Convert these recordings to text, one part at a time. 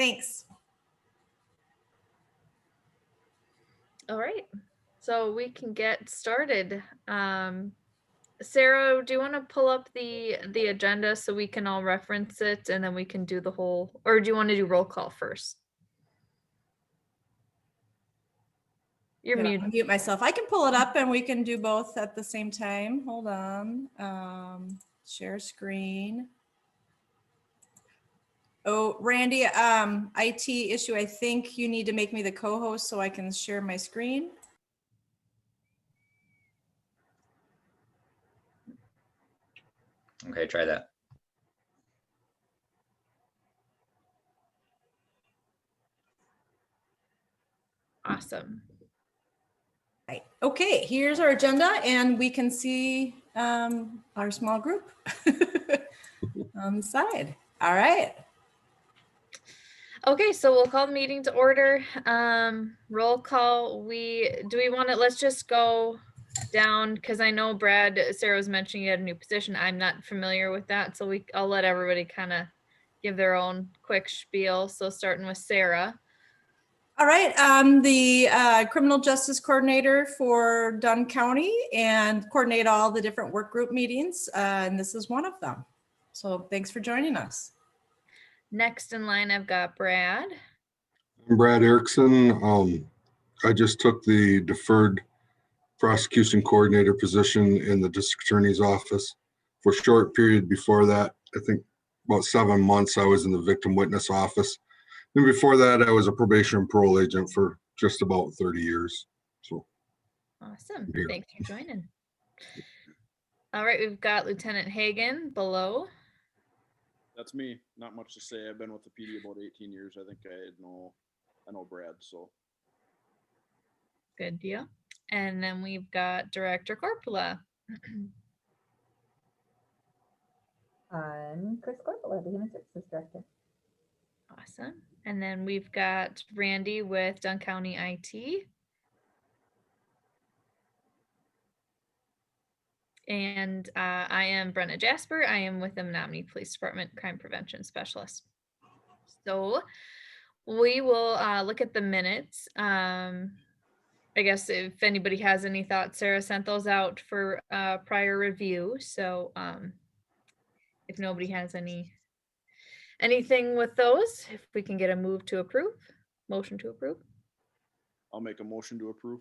Thanks. All right, so we can get started. Sarah, do you want to pull up the agenda so we can all reference it and then we can do the whole, or do you want to do roll call first? You're I'm gonna muted. mute myself. I can pull it up and we can do both at the same time. Hold on. Share screen. Oh, Randy, IT issue. I think you need to make me the co-host so I can share my screen. Okay, try that. Awesome. Right. Okay, here's our agenda and we can see our small group on the side. All right. Okay, so we'll call the meeting to order. Roll call. Do we want to, let's just go down because I know Brad, Sarah was mentioning you had a new position. I'm not familiar with that. So I'll let everybody kind of give their own quick spiel. So starting with Sarah. All right, I'm the criminal justice coordinator for Dunn County and coordinate all the different work group meetings. And this is one of them. So thanks for joining us. Next in line, I've got Brad. I'm Brad Erickson. I just took the deferred prosecution coordinator position in the district attorney's office. For a short period before that, I think about 7 months, I was in the victim witness office. And before that, I was a probation and parole agent for just about 30 years. So Awesome. here. Thanks for joining. All right, we've got Lieutenant Hagan below. That's me. Not much to say. I've been with the PD about 18 years. I think I know Brad, so. Good deal. And then we've got Director Corpula. I'm Chris Corpola, the Human Services Director. Awesome. And then we've got Randy with Dunn County IT. And I am Brenna Jasper. I am with the Menominee Police Department Crime Prevention Specialist. So we will look at the minutes. I guess if anybody has any thoughts, Sarah sent those out for prior review. So if nobody has anything with those, if we can get a motion to approve. I'll make a motion to approve.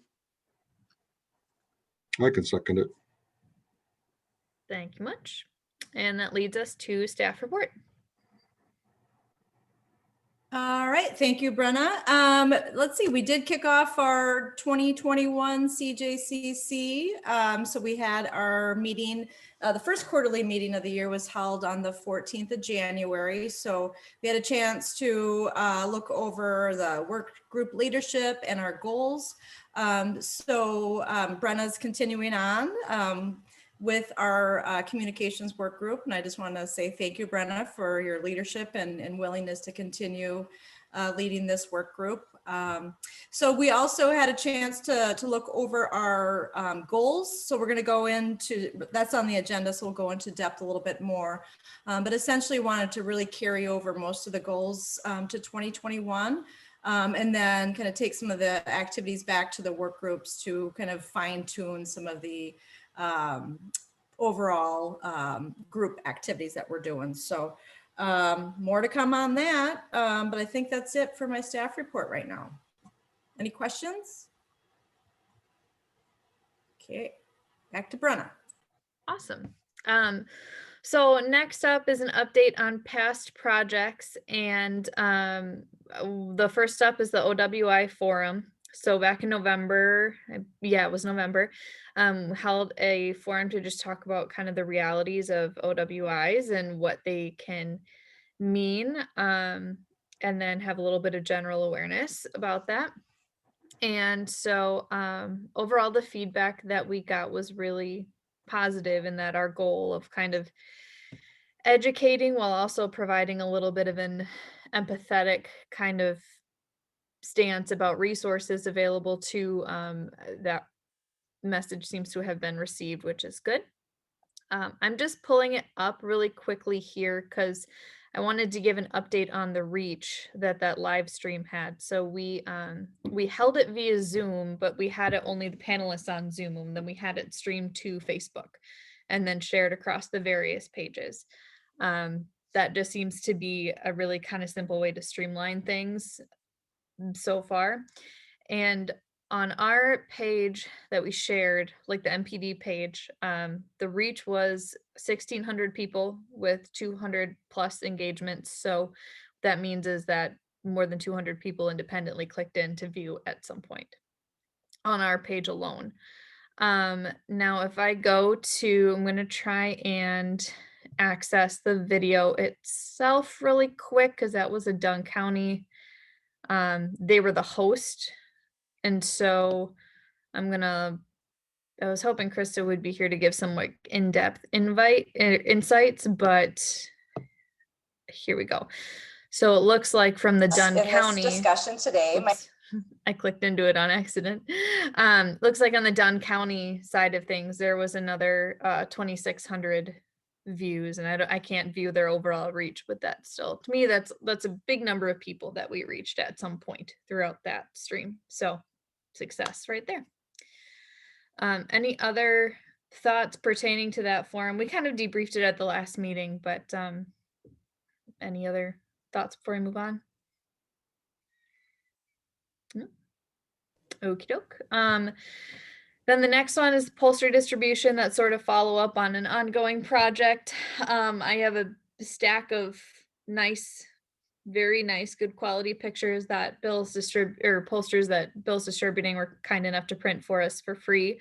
I can second it. Thank you much. And that leads us to staff report. All right, thank you, Brenna. Let's see, we did kick off our 2021 CJCC. So we had our meeting, the first quarterly meeting of the year was held on the 14th of January. So we had a chance to look over the work group leadership and our goals. Brenna's continuing on with our communications work group. And I just want to say thank you, Brenna, for your leadership and willingness to continue leading this work group. So we also had a chance to look over our goals. So we're going to go into, that's on the agenda, so we'll go into depth a little bit more. But essentially wanted to really carry over most of the goals to 2021. And then kind of take some of the activities back to the work groups to kind of fine tune some of the overall group activities that we're doing. So more to come on that, but I think that's it for my staff report right now. Any questions? Okay, back to Brenna. Awesome. So next up is an update on past projects, and the first up is the OWI forum. So back in November, it was November, held a forum to just talk about kind of the realities of OWIs and what they can mean, and then have a little bit of general awareness about that. And so overall, the feedback that we got was really positive, in that our goal of kind of educating while also providing a little bit of an empathetic kind of stance about resources available to that message seems to have been received, which is good. I'm just pulling it up really quickly here because I wanted to give an update on the reach that live stream had. So we held it via Zoom, but we had it only the panelists on Zoom, and then we had it streamed to Facebook and then shared across the various pages. That just seems to be a really kind of simple way to streamline things so far. And on our page that we shared, like the MPD page, the reach was 1,600 people with 200 plus engagements. So that means is that more than 200 people independently clicked in to view at some point on our page alone. Now, if I go to, I'm going to try and access the video itself really quick because that was a Dunn County. They were the host. And so I was hoping Krista would be here to give some like in-depth insights, but here we go. So it looks like from the Dunn County discussion today, I clicked into it on accident. Looks like on the Dunn County side of things, there was another 2,600 views, and I can't view their overall reach, but that still, to me, that's a big number of people that we reached at some point throughout that stream. So success right there. Any other thoughts pertaining to that forum? We kind of debriefed it at the last meeting, but any other thoughts before we move on? No? Okie doke. Then the next one is poster distribution that sort of follow up on an ongoing project. I have a stack of nice, very nice, good quality pictures that posters that Bill's Distributing were kind enough to print for us for free.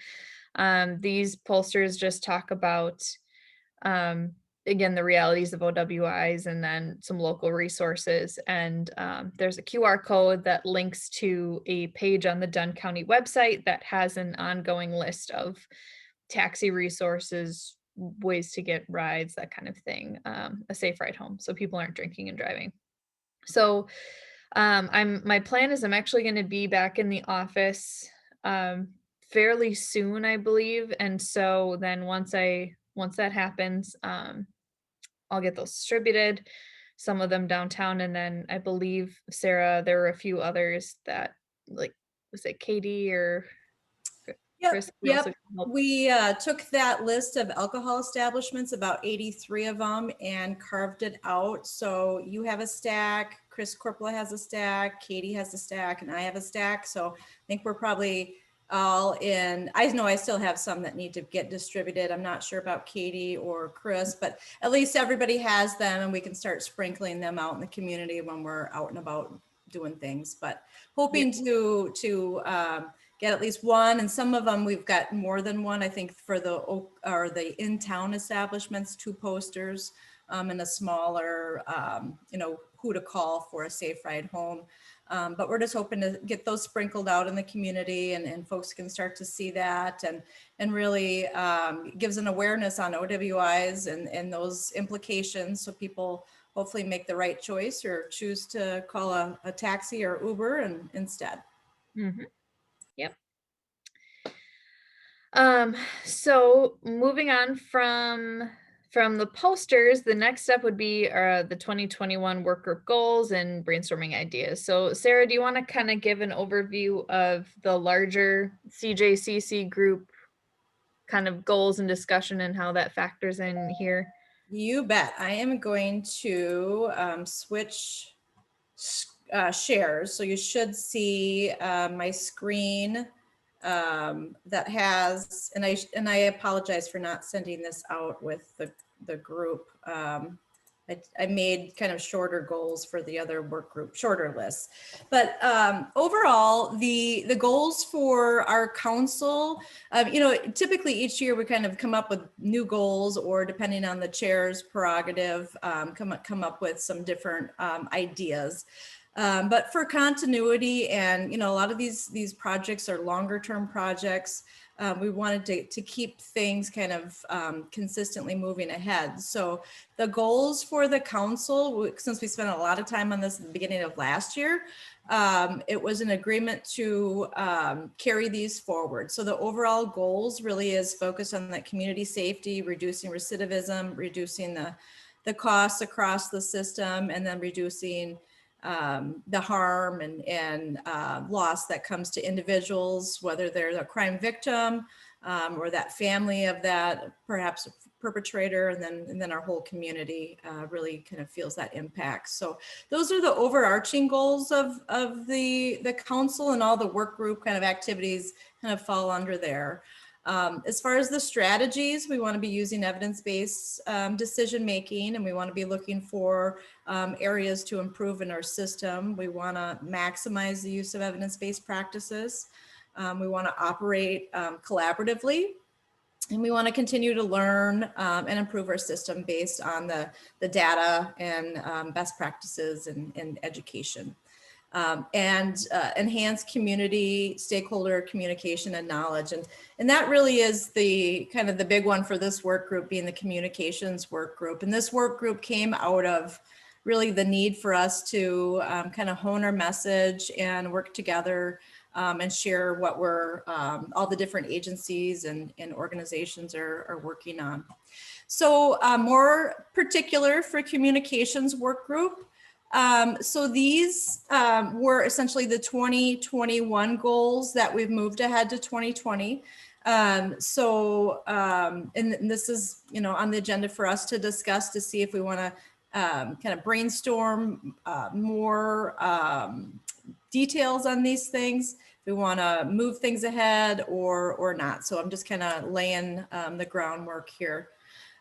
These posters just talk about, again, the realities of OWIs and then some local resources. And there's a QR code that links to a page on the Dunn County website that has an ongoing list of taxi resources, ways to get rides, that kind of thing, a safe ride home so people aren't drinking and driving. So my plan is I'm actually going to be back in the office fairly soon, I believe. And so then once that happens, I'll get those distributed, some of them downtown. And then I believe, Sarah, there were a few others that, like, was it Katie or Chris? Yep. We took that list of alcohol establishments, about 83 of them, and carved it out. So you have a stack, Chris Corpola has a stack, Katie has a stack, and I have a stack. So I think we're probably all in. I know I still have some that need to get distributed. I'm not sure about Katie or Chris, but at least everybody has them, and we can start sprinkling them out in the community when we're out and about doing things. But hoping to get at least one, and some of them we've got more than one. I think for the in-town establishments, 2 posters, and a smaller, who to call for a safe ride home. But we're just hoping to get those sprinkled out in the community, and folks can start to see that, and really gives an awareness on OWIs and those implications, so people hopefully make the right choice or choose to call a taxi or Uber instead. Mm-hmm. Yep. So moving on from the posters, the next step would be the 2021 work group goals and brainstorming ideas. So Sarah, do you want to kind of give an overview of the larger CJCC group kind of goals and discussion and how that factors in here? You bet. I am going to switch shares. So you should see my screen that has, and I apologize for not sending this out with the group. I made kind of shorter goals for the other work group, shorter lists. But overall, the goals for our council, typically each year we kind of come up with new goals, or depending on the chair's prerogative, come up with some different ideas. But for continuity, and a lot of these projects are longer term projects, we wanted to keep things kind of consistently moving ahead. So the goals for the council, since we spent a lot of time on this at the beginning of last year, it was an agreement to carry these forward. So the overall goals really is focused on that community safety, reducing recidivism, reducing the costs across the system and then reducing the harm and loss that comes to individuals, whether they're a crime victim or that family of that perhaps perpetrator, and then our whole community really kind of feels that impact. So those are the overarching goals of the council, and all the work group kind of activities kind of fall under there. As far as the strategies, we want to be using evidence-based decision making, and we want to be looking for areas to improve in our system. We want to maximize the use of evidence-based practices. We want to operate collaboratively, and we want to continue to learn and improve our system based on the data and best practices and education. And enhance community stakeholder communication and knowledge. And that really is the kind of the big one for this work group, being the communications work group. And this work group came out of really the need for us to kind of hone our message and work together and share what we're, all the different agencies and organizations are working on. So more particular for communications work group, so these were essentially the 2021 goals that we've moved ahead to 2020. And this is, you know, on the agenda for us to discuss to see if we want to kind of brainstorm more details on these things. If we want to move things ahead or not. So I'm just kind of laying the groundwork here.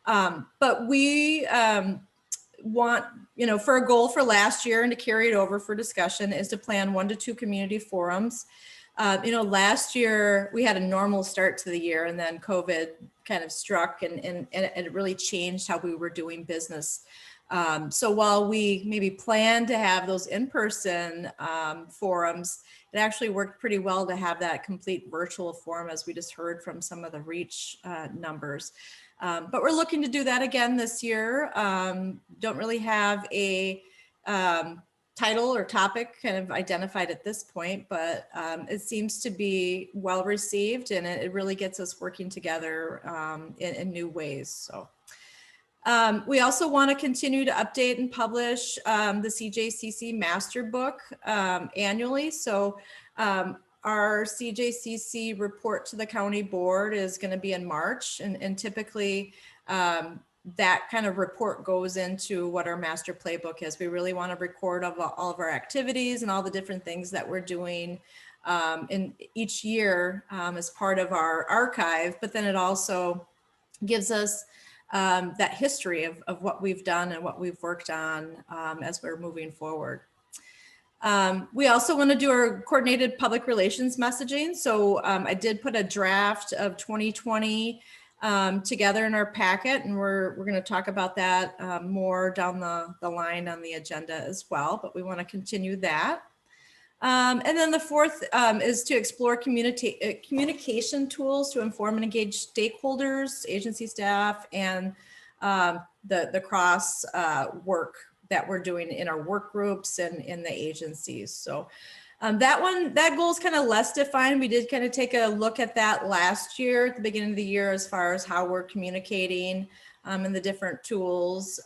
But we want, you know, for a goal for last year and to carry it over for discussion is to plan 1 to 2 community forums. You know, last year we had a normal start to the year, and then COVID kind of struck and it really changed how we were doing business. So while we maybe planned to have those in-person forums, it actually worked pretty well to have that complete virtual forum, as we just heard from some of the reach numbers. But we're looking to do that again this year. Don't really have a title or topic kind of identified at this point, but it seems to be well received, and it really gets us working together in new ways. So we also want to continue to update and publish the CJCC Master Book annually. So our CJCC report to the county board is going to be in March, and typically that kind of report goes into what our master playbook is. We really want to record all of our activities and all the different things that we're doing in each year as part of our archive, but then it also gives us that history of what we've done and what we've worked on as we're moving forward. We also want to do our coordinated public relations messaging. So I did put a draft of 2020 together in our packet, and we're going to talk about that more down the line on the agenda as well, but we want to continue that. And then the fourth is to explore communication tools to inform and engage stakeholders, agency staff, and the cross work that we're doing in our work groups and in the agencies. So that goal is kind of less defined. We did kind of take a look at that last year at the beginning of the year as far as how we're communicating and the different tools.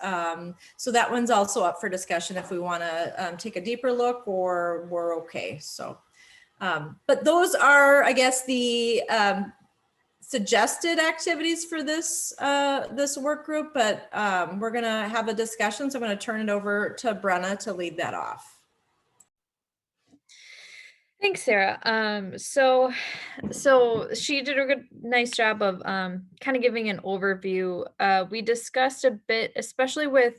So that one's also up for discussion if we want to take a deeper look, or we're okay. So, but those are, I guess, the suggested activities for this this work group, but we're going to have a discussion. So I'm going to turn it over to Brenna to lead that off. Thanks, Sarah. So she did a nice job of kind of giving an overview. We discussed a bit, especially with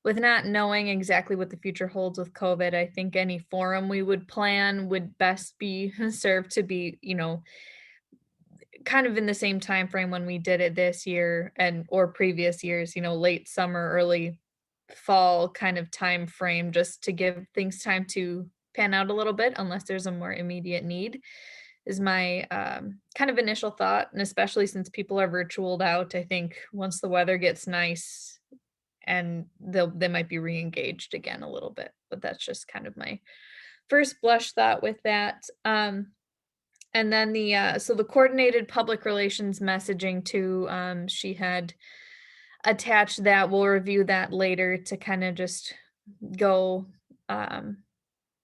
not knowing exactly what the future holds with COVID. I think any forum we would plan would best be served to be, you know, kind of in the same time frame when we did it this year or previous years, you know, late summer, early fall kind of time frame, just to give things time to pan out a little bit, unless there's a more immediate need, is my kind of initial thought. And especially since people are virtualed out, I think once the weather gets nice, and they might be re-engaged again a little bit. But that's just kind of my first blush thought with that. And then so the coordinated public relations messaging too, she had attach that. We'll review that later to kind of just go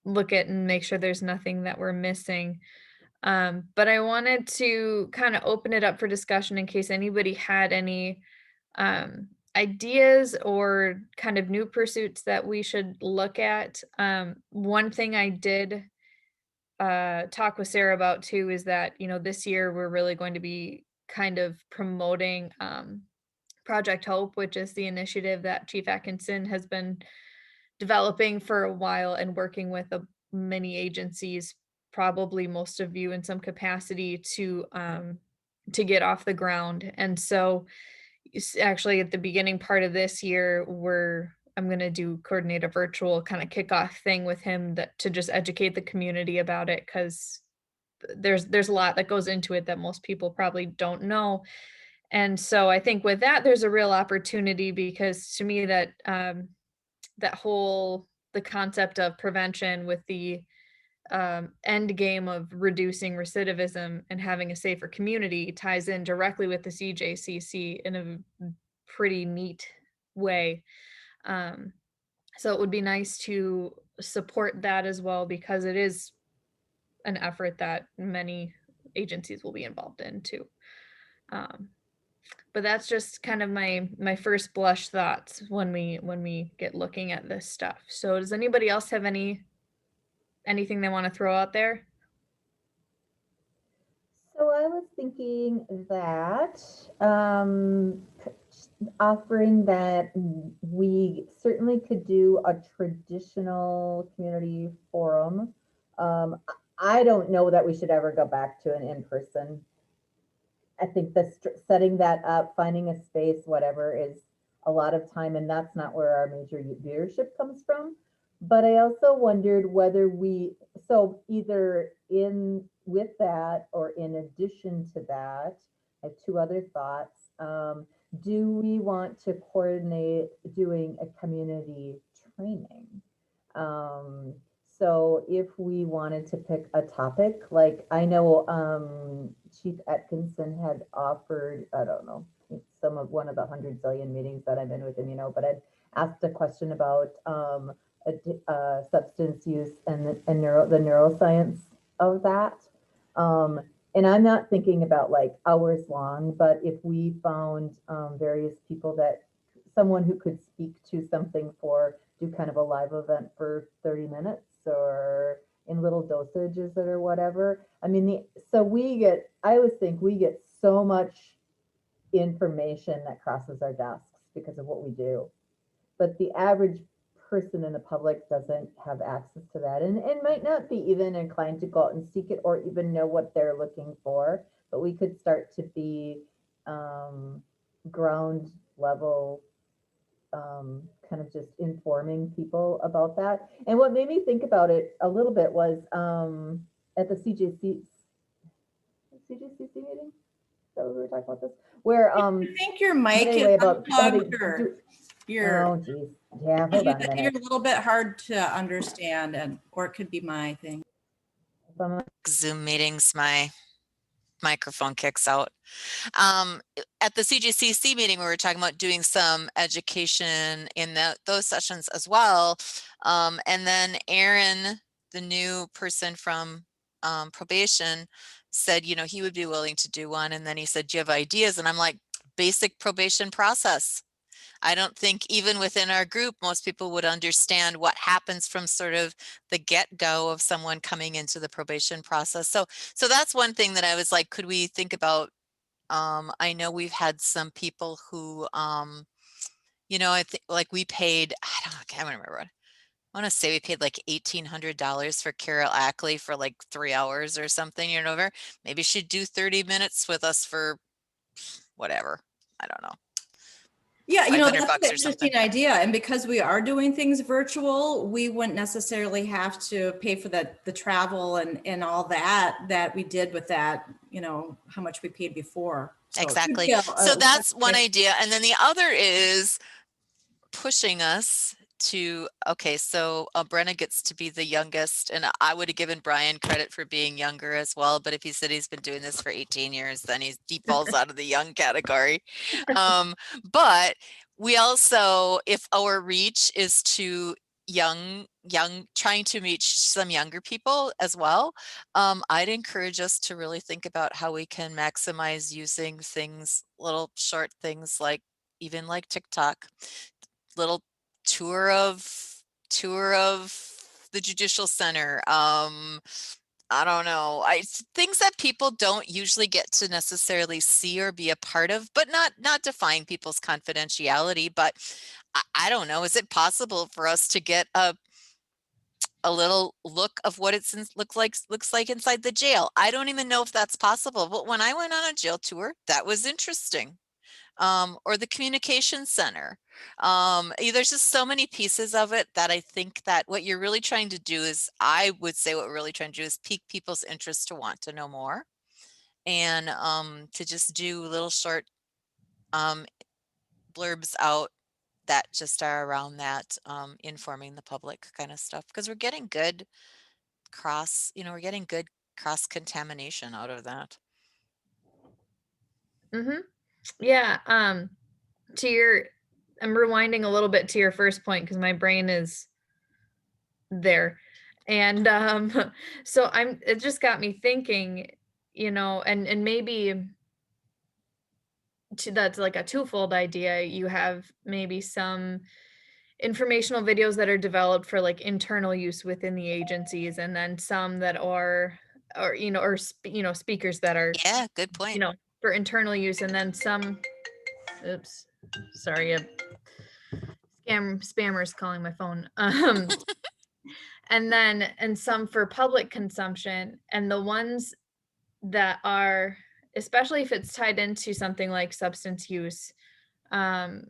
look at and make sure there's nothing that we're missing. But I wanted to kind of open it up for discussion in case anybody had any ideas or kind of new pursuits that we should look at. One thing I did talk with Sarah about too is that, this year we're really going to be kind of promoting Project Hope, which is the initiative that Chief Atkinson has been developing for a while and working with many agencies, probably most of you in some capacity, to get off the ground. And so actually at the beginning part of this year, I'm going to coordinate a virtual kind of kickoff thing with him to just educate the community about it, because there's a lot that goes into it that most people probably don't know. And so I think with that, there's a real opportunity, because to me that the concept of prevention with the end game of reducing recidivism and having a safer community ties in directly with the CJCC in a pretty neat way. So it would be nice to support that as well, because it is an effort that many agencies will be involved in too. But that's just kind of my first blush thoughts when we get looking at this stuff. So does anybody else have anything they want to throw out there? So I was thinking that offering that we certainly could do a traditional community forum. I don't know that we should ever go back to an in-person. I think setting that up, finding a space, whatever, is a lot of time, and that's not where our major viewership comes from. But I also wondered whether so either with that or in addition to that, I have two other thoughts. Do we want to coordinate doing a community training? So if we wanted to pick a topic, like I know Chief Atkinson had offered, I don't know, one of the 100 zillion meetings that I'm in with him, but I'd asked a question about substance use and the neuroscience of that. And I'm not thinking about like hours long, but if we found various people someone who could speak to something do kind of a live event for 30 minutes or in little dosages or whatever. I mean, I always think we get so much information that crosses our desks because of what we do. But the average person in the public doesn't have access to that and might not be even inclined to go out and seek it or even know what they're looking for. But we could start to be ground level, kind of just informing people about that. And what made me think about it a little bit was at the CJCC meeting. Is that what we were talking about this? Where I think your mic anyway, is about unplugged, oh geez. Yeah, hold on a minute. You're a little bit hard to understand, or it could be my thing. Zoom meetings, my microphone kicks out. At the CJCC meeting, we were talking about doing some education in those sessions as well. And then Aaron, the new person from probation, said, he would be willing to do one. And then he said, do you have ideas? And I'm like, basic probation process. I don't think even within our group, most people would understand what happens from sort of the get-go of someone coming into the probation process. So that's one thing that I was like, could we think about? I know we've had some people who, I think like we paid, I can't remember what. I want to say we paid like $1,800 for Carol Ackley for like 3 hours or something, maybe she'd do 30 minutes with us for whatever. I don't know. Yeah, that's an $500 or interesting idea. And because we are doing things virtual, we wouldn't necessarily have to pay for the travel and all that we did with that, how much we paid before. So exactly. So that's one idea. And then the other is pushing us to, okay, so Brenna gets to be the youngest, and I would have given Brian credit for being younger as well, but if he said he's been doing this for 18 years, then he falls out of the young category. But we also, if our reach is to young, trying to reach some younger people as well, I'd encourage us to really think about how we can maximize using things, little short things like, even like TikTok, little tour of the judicial center. I don't know. Things that people don't usually get to necessarily see or be a part of, but not define people's confidentiality. But I don't know. Is it possible for us to get a little look of what it looks like inside the jail? I don't even know if that's possible. But when I went on a jail tour, that was interesting. Or the communication center. There's just so many pieces of it that I think that what you're really trying to do is, I would say what we're really trying to do is pique people's interest to want to know more, and to just do little short blurbs out that just are around that, informing the public kind of stuff, because we're getting good we're getting good cross contamination out of that. Mm-hmm. Yeah. I'm rewinding a little bit to your first point because my brain is there. And so it just got me thinking, and maybe that's like a twofold idea. You have maybe some informational videos that are developed for like internal use within the agencies, and then some that are, speakers that are, Yeah, good point. for internal use, and then some, oops, sorry, spammers calling my phone. And some for public consumption, and the ones that are, especially if it's tied into something like substance use, I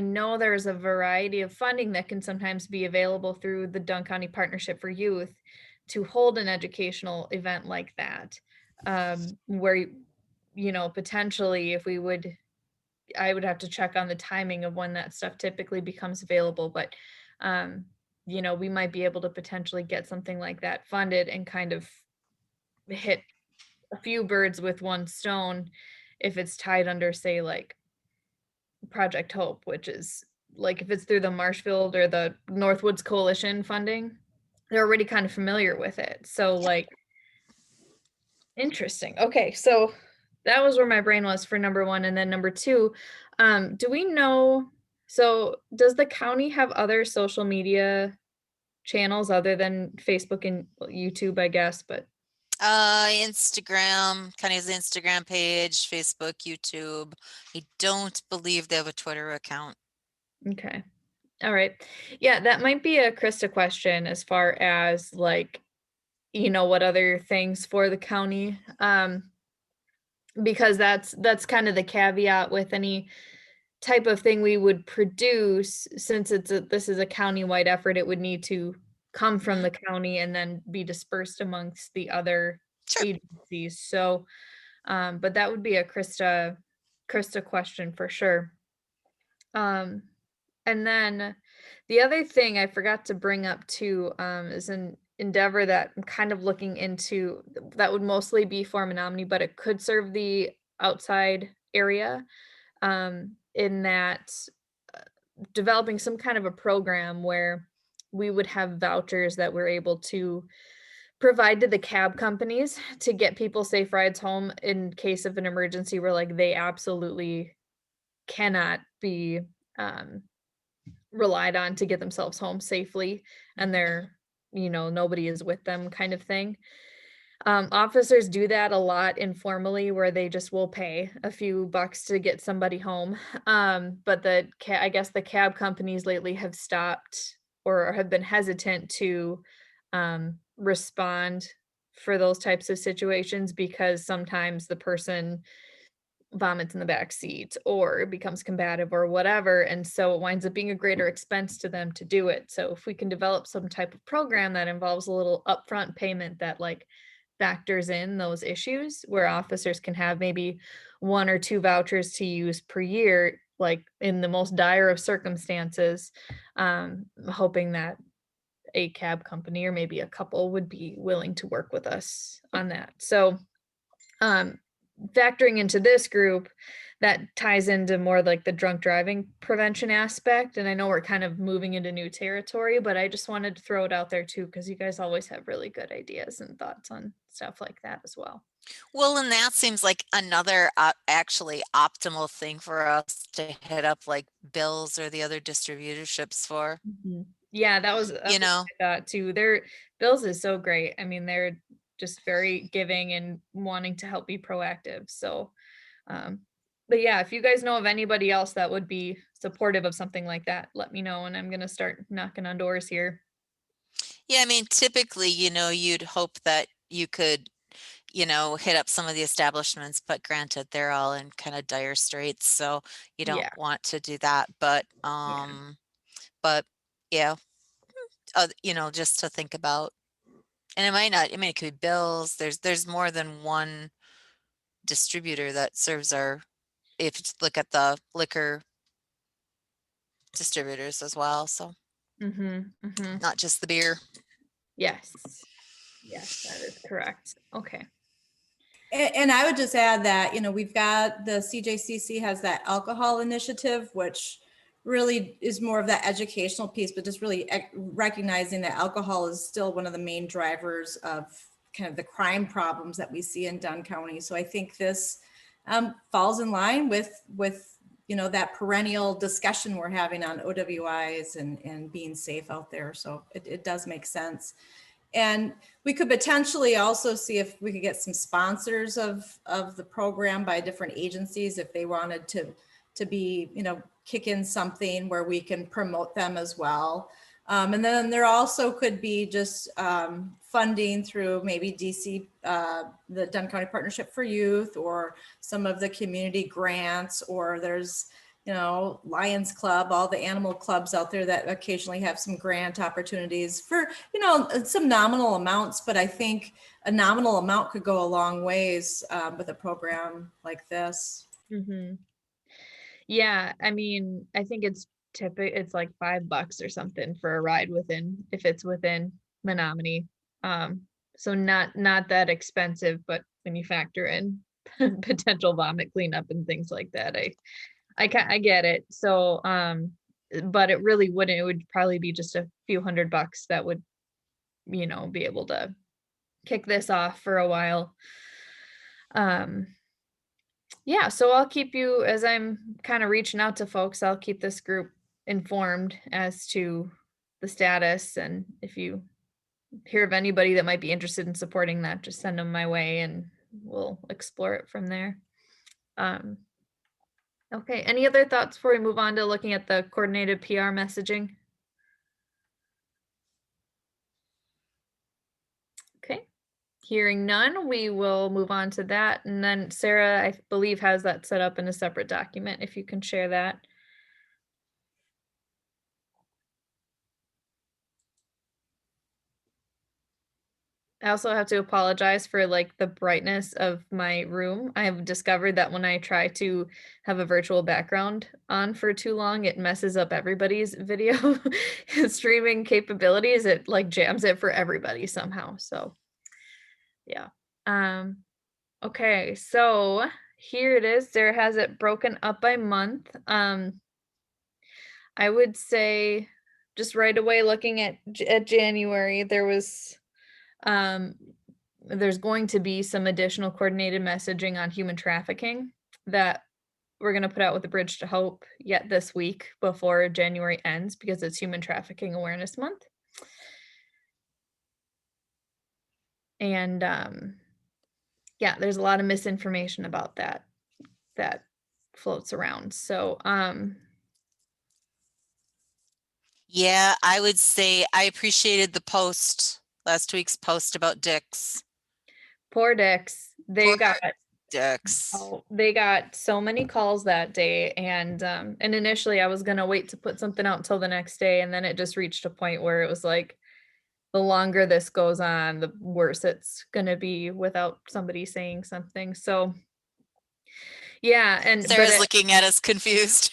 know there's a variety of funding that can sometimes be available through the Dunn County Partnership for Youth to hold an educational event like that, where, potentially I would have to check on the timing of when that stuff typically becomes available, but we might be able to potentially get something like that funded and kind of hit a few birds with one stone if it's tied under, say, like Project Hope, which is like, if it's through the Marshfield or the Northwoods Coalition funding, they're already kind of familiar with it. So like, interesting. Okay, so that was where my brain was for number one. And then number two, do we know, so does the county have other social media channels other than Facebook and YouTube, I guess, but Instagram, kind of the Instagram page, Facebook, YouTube. I don't believe they have a Twitter account. okay. All right. Yeah, that might be a Krista question as far as like, what other things for the county, because that's kind of the caveat with any type of thing we would produce, since this is a county-wide effort, it would need to come from the county and then be dispersed amongst the other Sure. agencies. So, but that would be a Krista question for sure. And then the other thing I forgot to bring up too, is an endeavor that I'm kind of looking into that would mostly be for Menominee, but it could serve the outside area, in that developing some kind of a program where we would have vouchers that we're able to provide to the cab companies to get people safe rides home in case of an emergency where like they absolutely cannot be relied on to get themselves home safely, and they're, nobody is with them kind of thing. Officers do that a lot informally, where they just will pay a few bucks to get somebody home. But I guess the cab companies lately have stopped or have been hesitant to respond for those types of situations, because sometimes the person vomits in the back seat or becomes combative or whatever, and so it winds up being a greater expense to them to do it. So if we can develop some type of program that involves a little upfront payment that like factors in those issues, where officers can have maybe 1 or 2 vouchers to use per year, like in the most dire of circumstances, hoping that a cab company or maybe a couple would be willing to work with us on that. So factoring into this group, that ties into more like the drunk driving prevention aspect. And I know we're kind of moving into new territory, but I just wanted to throw it out there too, because you guys always have really good ideas and thoughts on stuff like that as well. Well, and that seems like another actually optimal thing for us to hit up like Bill's or the other distributorships for. Yeah, that was You know, what I thought too. Their Bills is so great. I mean, they're just very giving and wanting to help be proactive. So, but yeah, if you guys know of anybody else that would be supportive of something like that, let me know, and I'm gonna start knocking on doors here. yeah, I mean, typically, you'd hope that you could, hit up some of the establishments, but granted, they're all in kind of dire straits, so you don't Yeah. want to do that. But, but yeah, just to think about. And it might not, I mean, it could be Bills. There's more than one distributor that serves if you look at the liquor distributors as well. So not just the beer. Yes. Yes, that is correct. Okay. And I would just add that, we've got the CJCC has that alcohol initiative, which really is more of that educational piece, but just really recognizing that alcohol is still one of the main drivers of kind of the crime problems that we see in Dunn County. So I think this falls in line with that perennial discussion we're having on OWIs and being safe out there. So it does make sense. And we could potentially also see if we could get some sponsors of the program by different agencies if they wanted to be, kick in something where we can promote them as well. And then there also could be just funding through maybe DC, the Dunn County Partnership for Youth, or some of the community grants, or there's, Lions Club, all the animal clubs out there that occasionally have some grant opportunities for, some nominal amounts. But I think a nominal amount could go a long ways with a program like this. Yeah, I mean, I think it's it's like $5 or something for a ride if it's within Menominee. So not that expensive, but when you factor in potential vomit cleanup and things like that, I get it. So, but it really wouldn't. It would probably be just a few $100 that would, be able to kick this off for a while. Yeah, so I'll keep you, as I'm kind of reaching out to folks, I'll keep this group informed as to the status. And if you hear of anybody that might be interested in supporting that, just send them my way and we'll explore it from there. Okay, any other thoughts before we move on to looking at the coordinated PR messaging? Okay, hearing none, we will move on to that. And then Sarah, I believe, has that set up in a separate document, if you can share that. I also have to apologize for like the brightness of my room. I have discovered that when I try to have a virtual background on for too long, it messes up everybody's video streaming capabilities. It like jams it for everybody somehow. So yeah. Okay, so here it is. Sarah has it broken up by month. I would say just right away looking at January, there's going to be some additional coordinated messaging on human trafficking that we're going to put out with the Bridge to Hope yet this week before January ends, because it's Human Trafficking Awareness Month. And yeah, there's a lot of misinformation about that floats around. So Yeah, I would say I appreciated last week's post about Dick's. Poor Dick's. They got so many calls that day, and initially I was gonna wait to put something out until the next day, and then it just reached a point where it was like, the longer this goes on, the worse it's gonna be without somebody saying something. So yeah, and Sarah's looking at us confused.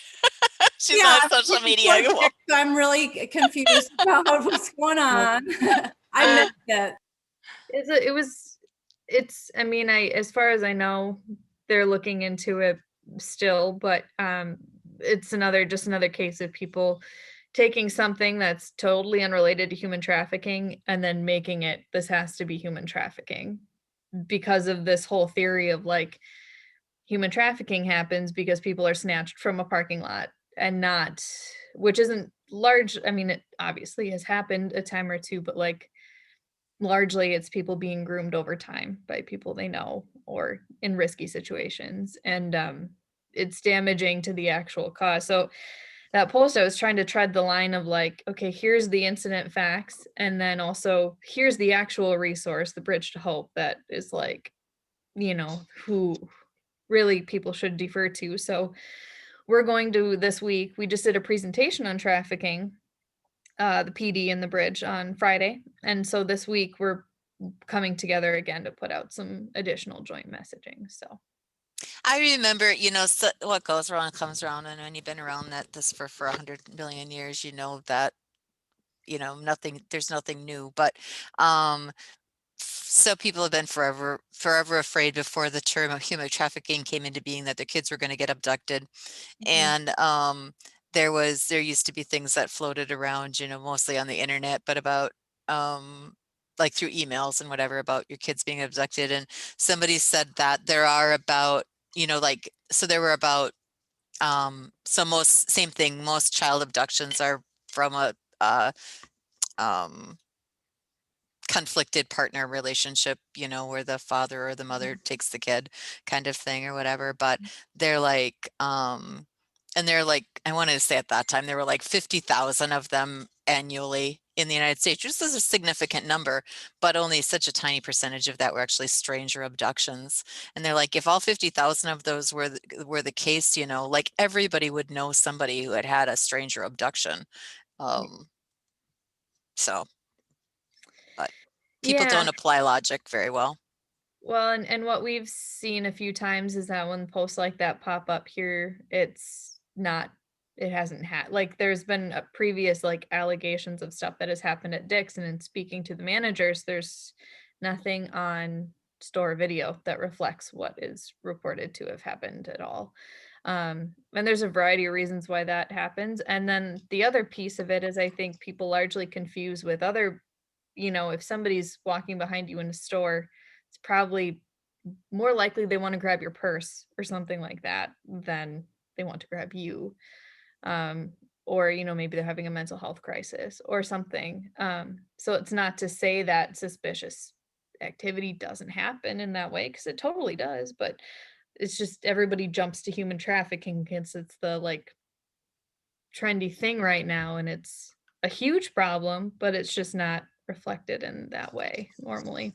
She's on social media. So I'm really confused about what's going on. I missed it. I mean, as far as I know, they're looking into it still, but it's just another case of people taking something that's totally unrelated to human trafficking and then making it, this has to be human trafficking, because of this whole theory of like human trafficking happens because people are snatched from a parking lot, and not, which isn't large. I mean, it obviously has happened a time or two, but like largely it's people being groomed over time by people they know or in risky situations, and it's damaging to the actual cause. So that post, I was trying to tread the line of like, okay, here's the incident facts, and then also here's the actual resource, the Bridge to Hope, that is like, who really people should defer to. So we're going to, this week, we just did a presentation on trafficking, the PD and the Bridge on Friday. And so this week we're coming together again to put out some additional joint messaging. So I remember, so what goes around comes around, and when you've been around this for 100 million years, you know that, there's nothing new. But so people have been forever afraid before the term of human trafficking came into being that their kids were going to get abducted. And there used to be things that floated around, mostly on the internet, but about like through emails and whatever, about your kids being abducted. And somebody said that there are about, there were about, so same thing, most child abductions are from a conflicted partner relationship, where the father or the mother takes the kid, kind of thing, or whatever. But they're like, and they're like, I wanted to say at that time, there were like 50,000 of them annually in the United States, which is a significant number, but only such a tiny percentage of that were actually stranger abductions. And they're like, if all 50,000 of those were the case, like everybody would know somebody who had a stranger abduction. So, but people don't apply logic very well. Well, and what we've seen a few times is that when posts like that pop up here, it hasn't had, like, there's been previous like allegations of stuff that has happened at Dick's, and in speaking to the managers, there's nothing on store video that reflects what is reported to have happened at all. And there's a variety of reasons why that happens. And then the other piece of it is, I think people largely confuse with other, if somebody's walking behind you in a store, it's probably more likely they want to grab your purse or something like that than they want to grab you. Or, maybe they're having a mental health crisis or something. So it's not to say that suspicious activity doesn't happen in that way, because it totally does, but it's just everybody jumps to human trafficking because it's the like trendy thing right now, and it's a huge problem, but it's just not reflected in that way normally.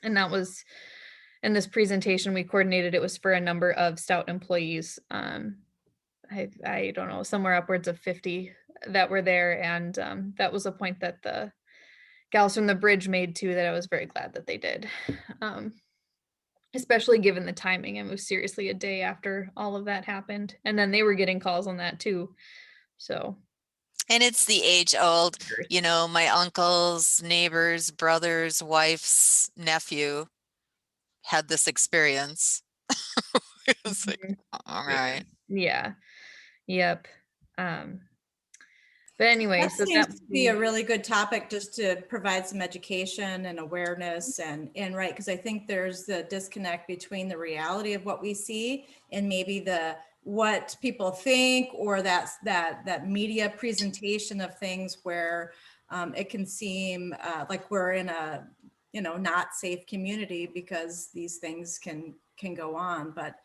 And that was in this presentation we coordinated. It was for a number of Stout employees. I don't know, somewhere upwards of 50 that were there. And that was a point that the gals from the Bridge made too, that I was very glad that they did. Especially given the timing. It was seriously a day after all of that happened. And then they were getting calls on that too. So. And it's the age old, my uncle's neighbor's brother's wife's nephew had this experience. It's like, all right. Yeah. Yep. But anyway, that so seems to be a really good topic, just to provide some education and awareness, and right, because I think there's the disconnect between the reality of what we see and maybe what people think, or that media presentation of things where it can seem like we're in a not safe community because these things can go on. But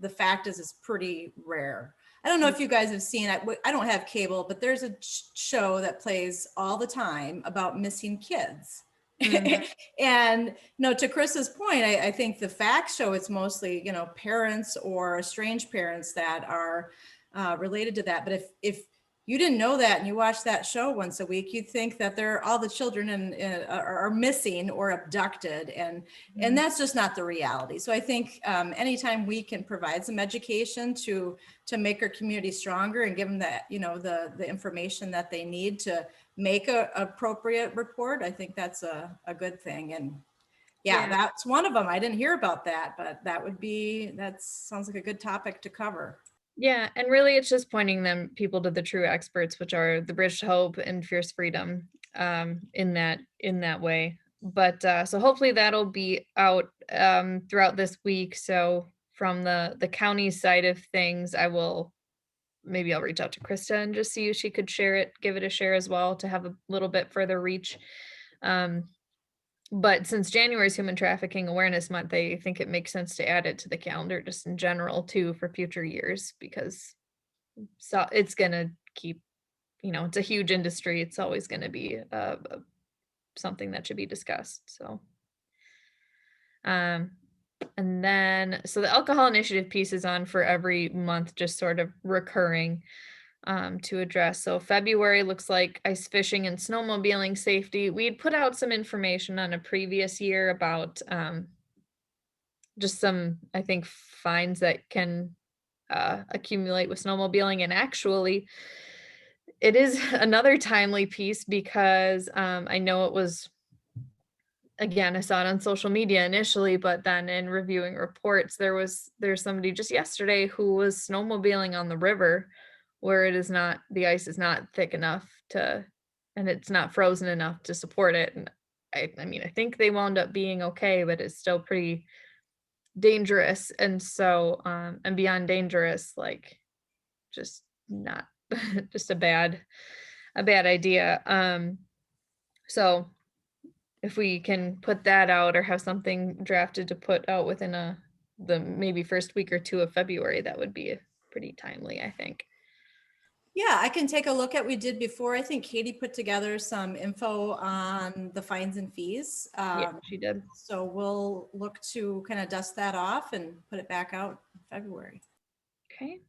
the fact is, it's pretty rare. I don't know if you guys have seen it. I don't have cable, but there's a show that plays all the time about missing kids. Mm-hmm. And to Chris's point, I think the facts show it's mostly parents or estranged parents that are related to that. But if you didn't know that and you watch that show once a week, you'd think that all the children are missing or abducted, and that's just not the reality. So I think anytime we can provide some education to make our community stronger and give them that, the information that they need to make a appropriate report, I think that's a good thing. And yeah, that's one of them. I didn't hear about that, but that sounds like a good topic to cover. Yeah, and really it's just pointing people to the true experts, which are the Bridge to Hope and Fierce Freedom, in that way. But so hopefully that'll be out throughout this week. So from the county side of things, maybe I'll reach out to Krista and just see if she could give it a share as well, to have a little bit further reach. But since January is Human Trafficking Awareness Month, I think it makes sense to add it to the calendar just in general too, for future years, because it's going to keep, it's a huge industry. It's always going to be something that should be discussed. So, and then, so the alcohol initiative piece is on for every month, just sort of recurring to address. So February looks like ice fishing and snowmobiling safety. We'd put out some information on a previous year about just some, I think, fines that can accumulate with snowmobiling. And actually, it is another timely piece because I know it was, again, I saw it on social media initially, but then in reviewing reports, there's somebody just yesterday who was snowmobiling on the river where the ice is not thick enough and it's not frozen enough to support it. And I mean, I think they wound up being okay, but it's still pretty dangerous. And so, and beyond dangerous, like just not, just a bad idea. So if we can put that out or have something drafted to put out within the maybe first week or two of February, that would be pretty timely, I think. Yeah, I can take a look at what we did before. I think Katie put together some info on the fines and fees. Yeah, she did. So we'll look to kind of dust that off and put it back out in February. Okay.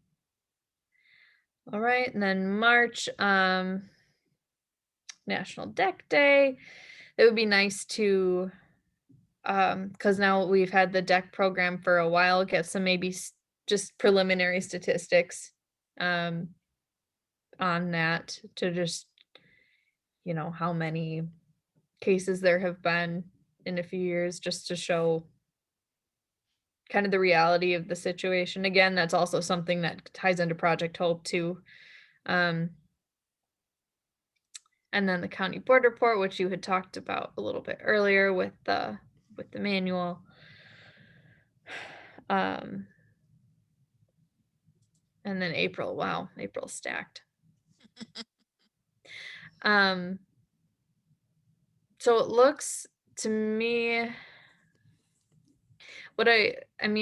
All right, and then March, National Deck Day. It would be nice to, because now we've had the deck program for a while, get some maybe just preliminary statistics on that, to just, how many cases there have been in a few years, just to show kind of the reality of the situation. Again, that's also something that ties into Project Hope too. And then the county board report, which you had talked about a little bit earlier with the manual. And then April, wow, April's stacked. So it looks to me, and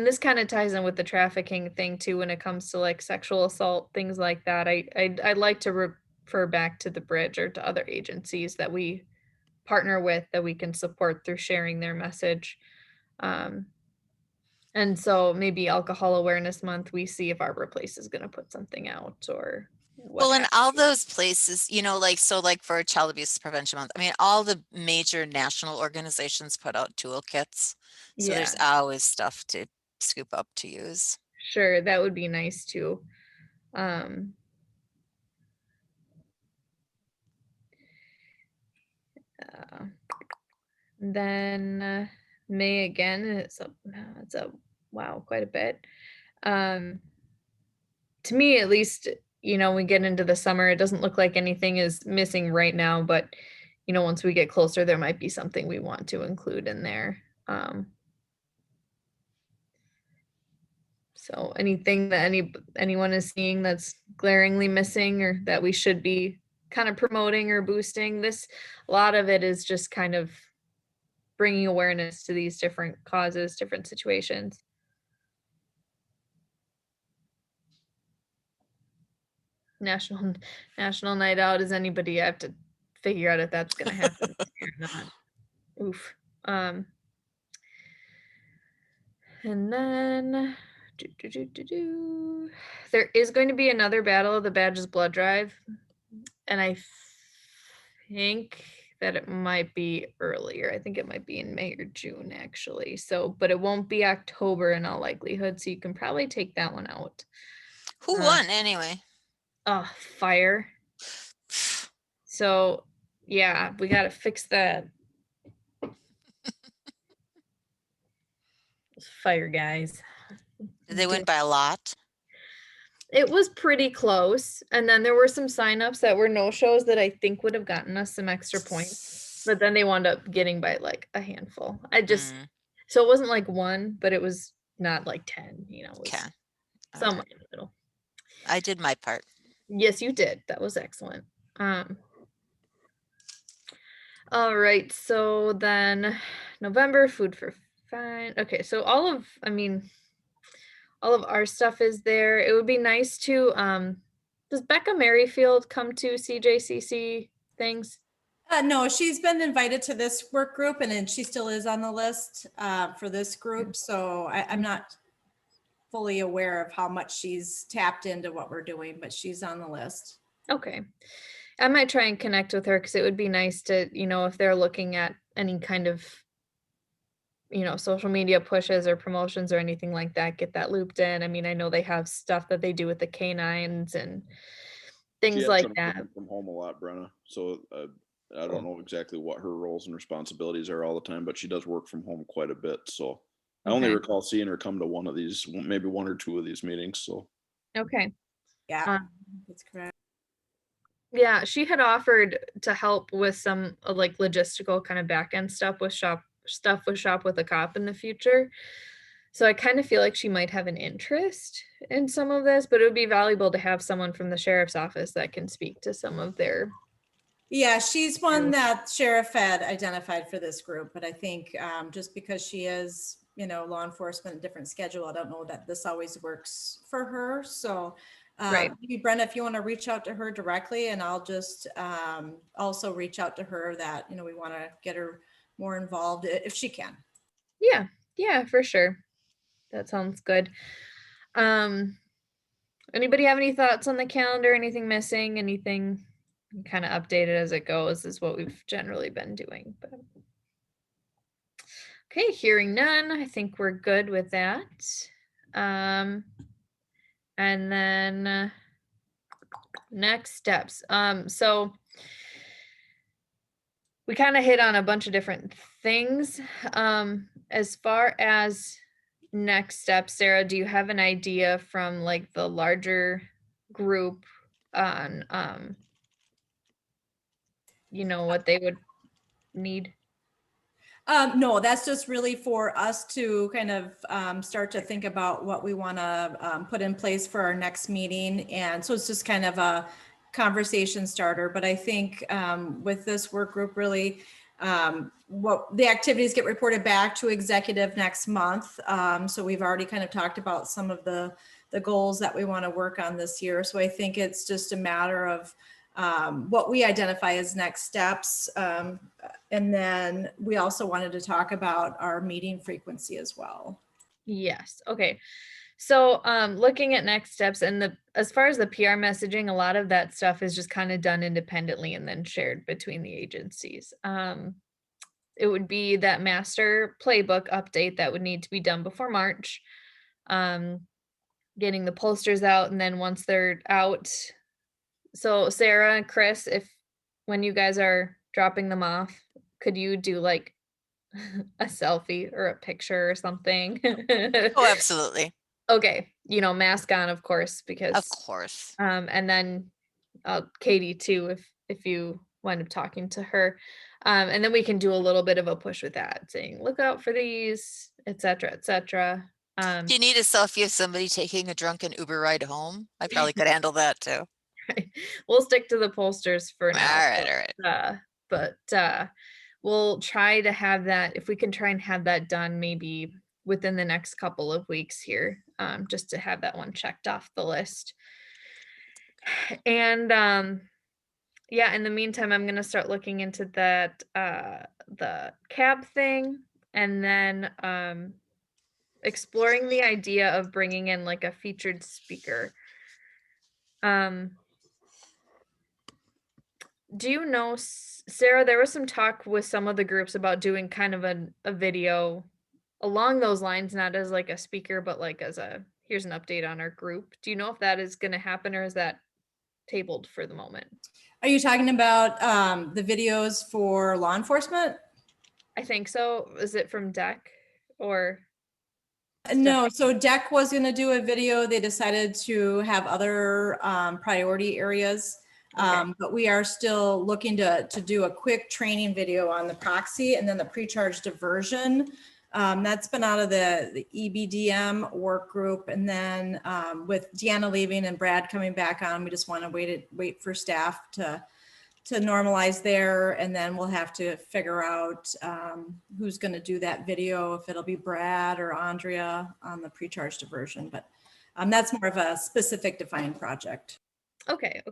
this kind of ties in with the trafficking thing too, when it comes to like sexual assault, things like that. I'd like to refer back to the Bridge or to other agencies that we partner with, that we can support through sharing their message. And so maybe Alcohol Awareness Month, we see if Arbor Place is going to put something out, or well, in all those places, like for Child Abuse Prevention Month, I mean, all the major national organizations put out toolkits. So there's always stuff to scoop up to use. Sure, that would be nice too. Then May again, it's a wow, quite a bit. To me, at least, we get into the summer, it doesn't look like anything is missing right now, but once we get closer, there might be something we want to include in there. So anything that anyone is seeing that's glaringly missing, or that we should be kind of promoting or boosting, a lot of it is just kind of bringing awareness to these different causes, different situations. National Night Out. Does anybody have to figure out if that's going to happen or not? Oof. And then There is going to be another Battle of the Badges blood drive, and I think that it might be earlier. I think it might be in May or June, actually. So, but it won't be October in all likelihood. So you can probably take that one out. Who won anyway? Fire. So yeah, we got to fix that. Those fire guys. Did they win by a lot? It was pretty close. And then there were some signups that were no-shows that I think would have gotten us some extra points. But then they wound up getting by like a handful. So it wasn't like 1, but it was not like 10, you know, it was Okay. somewhere in the middle. I did my part. Yes, you did. That was excellent. All right. So then November, food for fine. Okay. So all of our stuff is there. It would be nice to, does Becca Merrifield come to CJCC things? No, she's been invited to this work group and then she still is on the list for this group. So I'm not fully aware of how much she's tapped into what we're doing, but she's on the list. Okay. I might try and connect with her because it would be nice to, you know, if they're looking at any kind of, you know, social media pushes or promotions or anything like that, get that looped in. I mean, I know they have stuff that they do with the canines and She things has like been that. working from home a lot, Brenna. So I don't know exactly what her roles and responsibilities are all the time, but she does work from home quite a bit. So I only Okay. recall seeing her come to one of these, maybe 1 or 2 of these meetings. So Okay. Yeah, that's correct. Yeah, she had offered to help with some like logistical kind of back end stuff with Shop with a Cop in the future. So I kind of feel like she might have an interest in some of this, but it would be valuable to have someone from the sheriff's office that can speak to some of their. Yeah, she's one that Sheriff had identified for this group, but I think just because she is, you know, law enforcement, a different schedule, I don't know that this always works for her. So Right. maybe Brenda, if you want to reach out to her directly, and I'll just also reach out to her that, you know, we want to get her more involved if she can. Yeah, for sure. That sounds good. Anybody have any thoughts on the calendar? Anything missing? Anything kind of updated as it goes is what we've generally been doing. But okay, hearing none, I think we're good with that. And then next steps. So we kind of hit on a bunch of different things. As far as next steps, Sarah, do you have an idea from like the larger group on you know, what they would need? No, that's just really for us to kind of start to think about what we want to put in place for our next meeting. And so it's just kind of a conversation starter. But I think with this work group, really, what the activities get reported back to executive next month. So we've already kind of talked about some of the goals that we want to work on this year. So I think it's just a matter of what we identify as next steps. And then we also wanted to talk about our meeting frequency as well. Yes. Okay. So looking at next steps and as far as the PR messaging, a lot of that stuff is just kind of done independently and then shared between the agencies. It would be that master playbook update that would need to be done before March. Getting the posters out, and then once they're out. So Sarah and Chris, when you guys are dropping them off, could you do like a selfie or a picture or something? Oh, absolutely. Okay, you know, mask on, of course, because Of course. and then Katie too, if you wind up talking to her, and then we can do a little bit of a push with that, saying look out for these, etc., etc. Do you need a selfie of somebody taking a drunken Uber ride home? I probably could handle that too. We'll stick to the posters for now. All right. But we'll try to have that, if we can try and have that done maybe within the next couple of weeks here, just to have that one checked off the list. And yeah, in the meantime, I'm gonna start looking into that the cab thing, and then exploring the idea of bringing in like a featured speaker. Do you know, Sarah, there was some talk with some of the groups about doing kind of a video along those lines, not as like a speaker, but like as a, here's an update on our group. Do you know if that is going to happen, or is that tabled for the moment? Are you talking about the videos for law enforcement? I think so. Is it from DEC or? No, so DEC was going to do a video. They decided to have other priority areas. Okay. But we are still looking to do a quick training video on the proxy and then the pre-charge diversion. That's been out of the EBDM work group. And then with Deanna leaving and Brad coming back on, we just want to wait for staff to normalize there. And then we'll have to figure out who's going to do that video, if it'll be Brad or Andrea on the pre-charge diversion. But that's more of a specific defined project. Okay.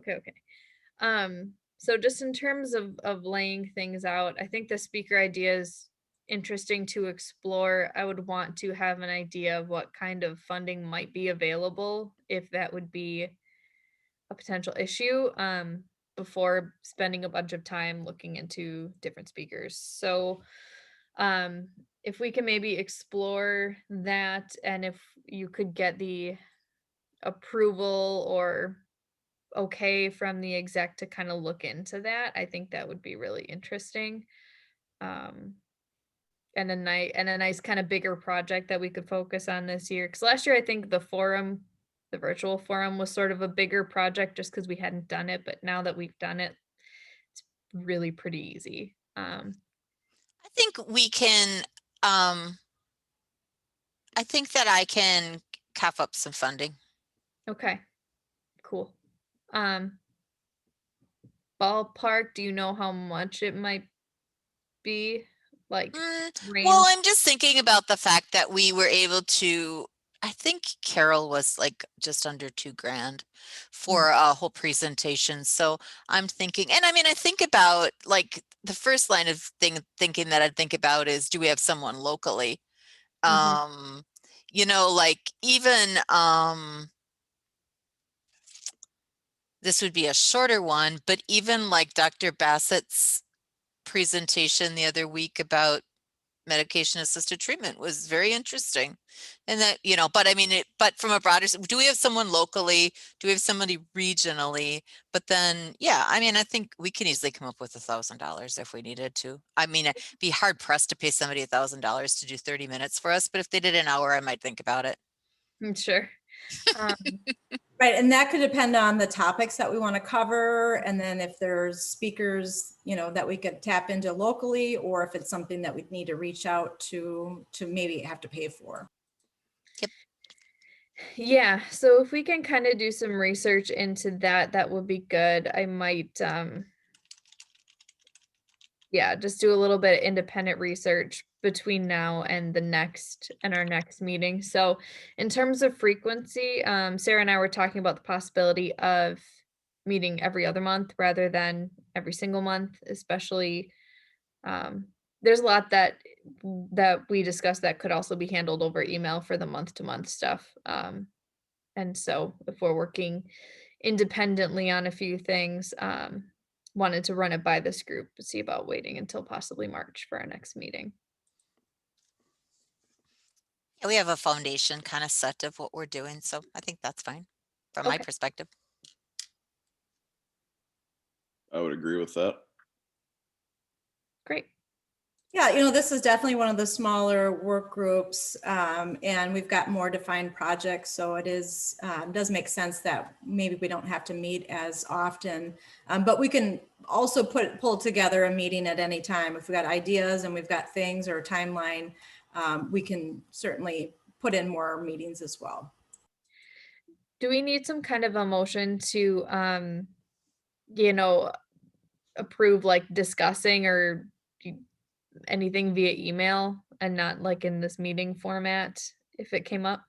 So just in terms of laying things out, I think the speaker idea is interesting to explore. I would want to have an idea of what kind of funding might be available, if that would be a potential issue, before spending a bunch of time looking into different speakers. So if we can maybe explore that, and if you could get the approval or okay from the exec to kind of look into that, I think that would be really interesting. And a nice kind of bigger project that we could focus on this year. Because last year, I think the virtual forum was sort of a bigger project just because we hadn't done it. But now that we've done it, it's really pretty easy. I think we can, I think that I can cough up some funding. Okay, cool. Ballpark, do you know how much it might be? Like, Well, I'm just thinking about the fact that we were able to, I think Carol was like just under $2,000 for a whole presentation. So I'm thinking, and I mean, I think about like the first line of thinking that I'd think about is, do we have someone locally? You know, like even, this would be a shorter one, but even like Dr. Bassett's presentation the other week about medication assisted treatment was very interesting. And that, you know, but I mean, but from a broader, do we have someone locally? Do we have somebody regionally? But then, yeah, I mean, I think we can easily come up with $1,000 if we needed to. I mean, it'd be hard pressed to pay somebody $1,000 to do 30 minutes for us, but if they did an hour, I might think about it. Sure. Right, and that could depend on the topics that we want to cover, and then if there's speakers, you know, that we could tap into locally, or if it's something that we need to reach out to maybe have to pay for. Yep. Yeah, so if we can kind of do some research into that, that would be good. I might, yeah, just do a little bit of independent research between now and our next meeting. So in terms of frequency, Sarah and I were talking about the possibility of meeting every other month rather than every single month, especially there's a lot that we discussed that could also be handled over email for the month-to-month stuff. And so if we're working independently on a few things, wanted to run it by this group to see about waiting until possibly March for our next meeting. Yeah, we have a foundation kind of set of what we're doing. So I think that's fine from my perspective. I would agree with that. Great. Yeah, you know, this is definitely one of the smaller work groups, and we've got more defined projects. So it does make sense that maybe we don't have to meet as often, but we can also pull together a meeting at any time. If we've got ideas and we've got things or a timeline, we can certainly put in more meetings as well. Do we need some kind of a motion to, you know, approve like discussing or anything via email and not like in this meeting format if it came up?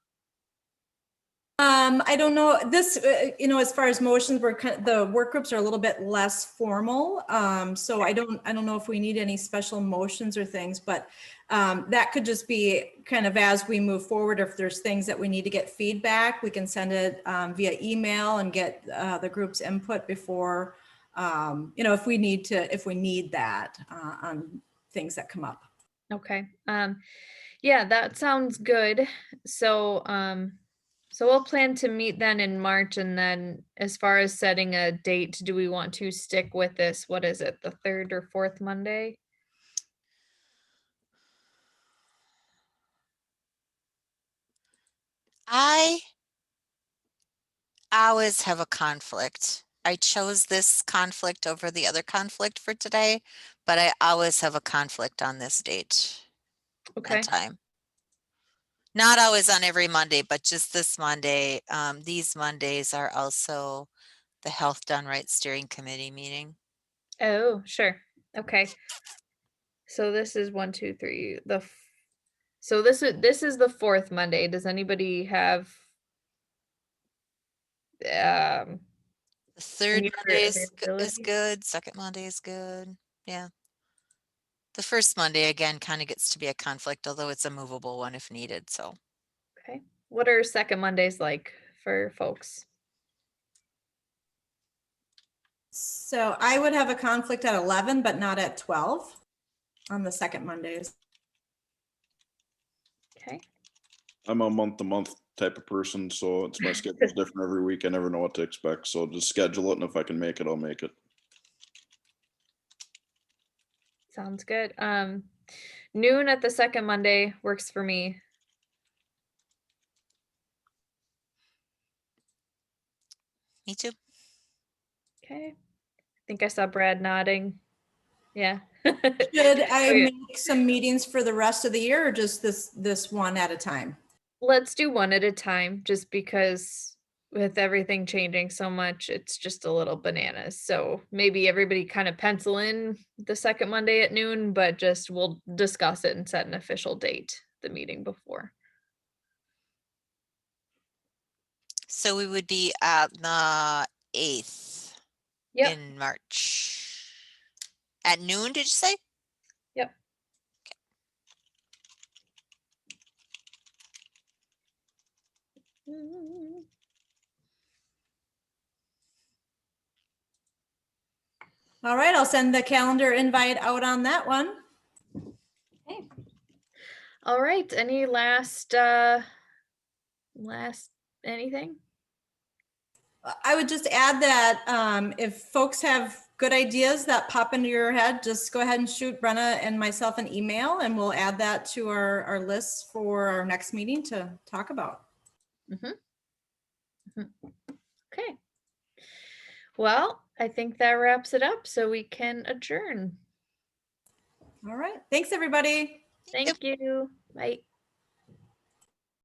I don't know this, as far as motions, the work groups are a little bit less formal. So I don't know if we need any special motions or things, but that could just be kind of as we move forward. If there's things that we need to get feedback, we can send it via email and get the group's input before, if we need that on things that come up. Okay. Yeah, that sounds good. So, so we'll plan to meet then in March, and then as far as setting a date, do we want to stick with this? What is it, the 3rd or 4th Monday? I always have a conflict. I chose this conflict over the other conflict for today, but I always have a conflict on this date Okay. and time. Not always on every Monday, but just this Monday. These Mondays are also the Health Done Right Steering Committee meeting. Oh, sure. Okay. So this is 1, 2, 3. So this is the 4th Monday. Does anybody have The third any other Monday is availability? good. Second Monday is good. Yeah. The first Monday again kind of gets to be a conflict, although it's a movable one if needed. So Okay. What are second Mondays like for folks? So I would have a conflict at 11, but not at 12 on the second Mondays. Okay. I'm a month to month type of person, so it's my schedule's different every week. I never know what to expect. So just schedule it, and if I can make it, I'll make it. Sounds good. Noon at the second Monday works for me. me too. Okay. I think I saw Brad nodding. Yeah. Should I Okay. make some meetings for the rest of the year or just this one at a time? Let's do one at a time, just because with everything changing so much, it's just a little bananas. So maybe everybody kind of pencil in the second Monday at noon, but just we'll discuss it and set an official date the meeting before. So we would be at the 8th Yep. in March. At noon, did you say? Yep. All right, I'll send the calendar invite out on that one. Okay. All right. Any last anything? I would just add that if folks have good ideas that pop into your head, just go ahead and shoot Brenna and myself an email, and we'll add that to our list for our next meeting to talk about. Okay. Well, I think that wraps it up, so we can adjourn. All right, thanks everybody. Thank you. Bye.